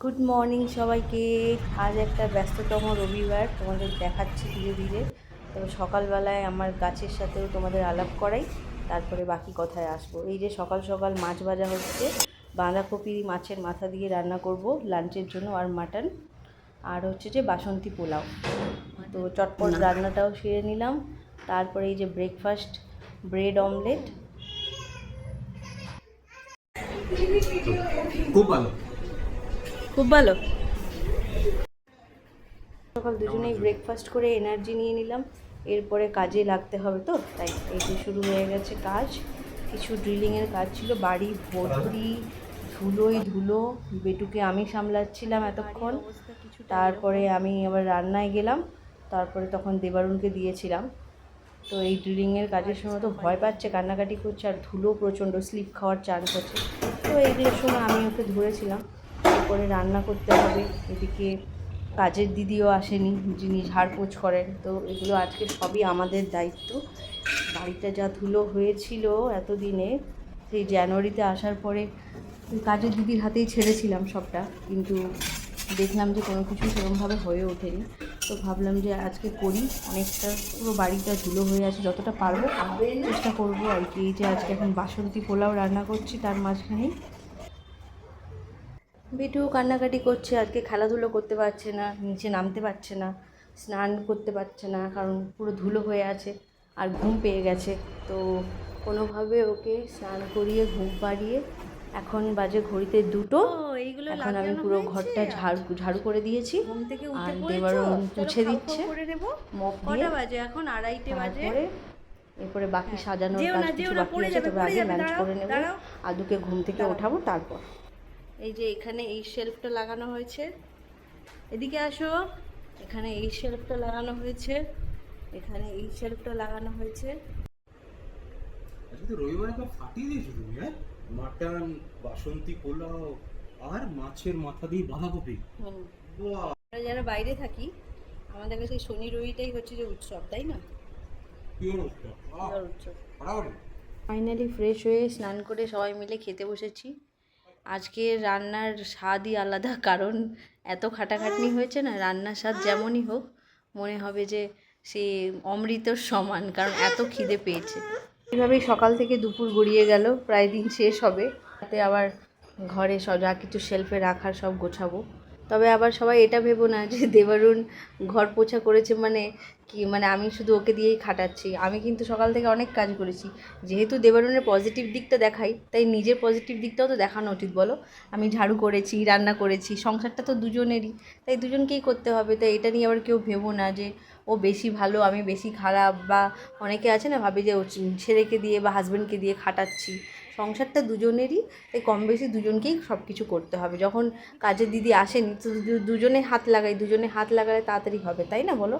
Good morning সবাইকে। আজ একটা ব্যস্ততম রবিবার, তোমাদের দেখাচ্ছি ধীরে ধীরে। তবে সকালবেলায় আমার গাছের সাথেও তোমাদের আলাপ করাই, তারপরে বাকি কথায় আসবো। এই যে সকাল সকাল মাছ ভাজা হচ্ছে, বাঁধাকপি মাছের মাথা দিয়ে রান্না করব লাঞ্চের জন্য, আর মাটন, আর হচ্ছে যে বাসন্তী পোলাও। তো চটপট রান্নাটাও সেরে নিলাম। তারপরে এই যে ব্রেকফাস্ট, ব্রেড অমলেট। খুব ভালো। খুব ভালো। সকাল দুজনেই ব্রেকফাস্ট করে এনার্জি নিয়ে নিলাম, এরপরে কাজে লাগতে হবে। তো তাই এই যে শুরু হয়ে গেছে কাজ। কিছু ড্রিলিংয়ের কাজ ছিল, বাড়ি ভর্তি ধুলোই ধুলো। বেটুকে আমি সামলাচ্ছিলাম এতক্ষণ, তারপরে আমি আবার রান্নায় গেলাম, তারপরে তখন দেবারুণকে দিয়েছিলাম। তো এই ড্রিলিংয়ের কাজের সময় তো ভয় পাচ্ছে, কান্নাকাটি করছে, আর ধুলো প্রচণ্ড, স্লিপ খাওয়ার চান্স আছে। তো এইগুলোর সময় আমি ওকে ধরেছিলাম। এরপরে রান্না করতে হবে। এদিকে কাজের দিদিও আসেনি, যিনি ঝাড়পোছ করেন। তো এগুলো আজকে সবই আমাদের দায়িত্ব। বাড়িটা যা ধুলো হয়েছিল এতদিনে, সেই জানুয়ারিতে আসার পরে কাজের দিদির হাতেই ছেড়েছিলাম সবটা, কিন্তু দেখলাম যে কোনো কিছু সেরকমভাবে হয়ে ওঠেনি। তো ভাবলাম যে আজকে করি। অনেকটা পুরো বাড়িটা ধুলো হয়ে আছে, যতটা পারবো চেষ্টা করবো আর কি। এই যে আজকে এখন বাসন্তী পোলাও রান্না করছি, তার মাঝখানেই বিটু কান্নাকাটি করছে। আজকে খেলাধুলো করতে পারছে না, নিচে নামতে পারছে না, স্নান করতে পারছে না, কারণ পুরো ধুলো হয়ে আছে, আর ঘুম পেয়ে গেছে। তো কোনোভাবে ওকে স্নান করিয়ে ঘুম পাড়িয়ে, এখন বাজে ঘড়িতে 2টো। এখন আমি পুরো ঘরটা ঝাড়ু করে দিয়েছি, আর দেবারুণ মুছে দিচ্ছে মপ দিয়ে। বাজে এখন 2:30 বাজে। এরপরে বাকি সাজানোর কাজ কিছু বাকি আছে, তবে আগে লাঞ্চ করে নেব, আদুকে ঘুম থেকে ওঠাবো তারপর। এই যে এখানে এই শেলফটা লাগানো হয়েছে, এদিকে আসো। এখানে এই শেলফটা লাগানো হয়েছে, এখানে এই শেলফটা লাগানো হয়েছে। আজকে তো রবিবারে তো ফাটিয়ে দিয়েছো তুমি। হ্যাঁ, মাটন, বাসন্তী পোলাও আর মাছের মাথা দিয়ে বাঁধাকপি। বাহ! আমরা যারা বাইরে থাকি, আমাদের কাছে শনি রবিটাই হচ্ছে যে উৎসব, তাই না? পিওর উৎসব। পিওর উৎসব। ফাটাফাটি। ফাইনালি ফ্রেশ হয়ে স্নান করে সবাই মিলে খেতে বসেছি। আজকের রান্নার স্বাদই আলাদা, কারণ এত খাটাখাটনি হয়েছে না, রান্নার স্বাদ যেমনই হোক মনে হবে যে সে অমৃতর সমান, কারণ এত খিদে পেয়েছে। এইভাবেই সকাল থেকে দুপুর গড়িয়ে গেল, প্রায় দিন শেষ হবে। তাতে আবার ঘরে যা কিছু শেলফে রাখার সব গোছাবো। তবে আবার সবাই এটা ভেবো না যে দেবারুণ ঘর পোছা করেছে মানে কি, মানে আমি শুধু ওকে দিয়েই খাটাচ্ছি। আমি কিন্তু সকাল থেকে অনেক কাজ করেছি। যেহেতু দেবারুণের পজিটিভ দিকটা দেখাই, তাই নিজের পজিটিভ দিকটাও তো দেখানো উচিত, বলো? আমি ঝাড়ু করেছি, রান্না করেছি, সংসারটা তো দুজনেরই, তাই দুজনকেই করতে হবে। তাই এটা নিয়ে আবার কেউ ভেবো না যে ও বেশি ভালো, আমি বেশি খারাপ, বা অনেকে আছে না ভাবে যে ও ছেলেকে দিয়ে বা হাজব্যান্ডকে দিয়ে খাটাচ্ছি। সংসারটা দুজনেরই, তাই কম বেশি দুজনকেই সব কিছু করতে হবে। যখন কাজের দিদি আসেনি তো দুজনে হাত লাগাই, দুজনে হাত লাগালে তাড়াতাড়ি হবে, তাই না বলো?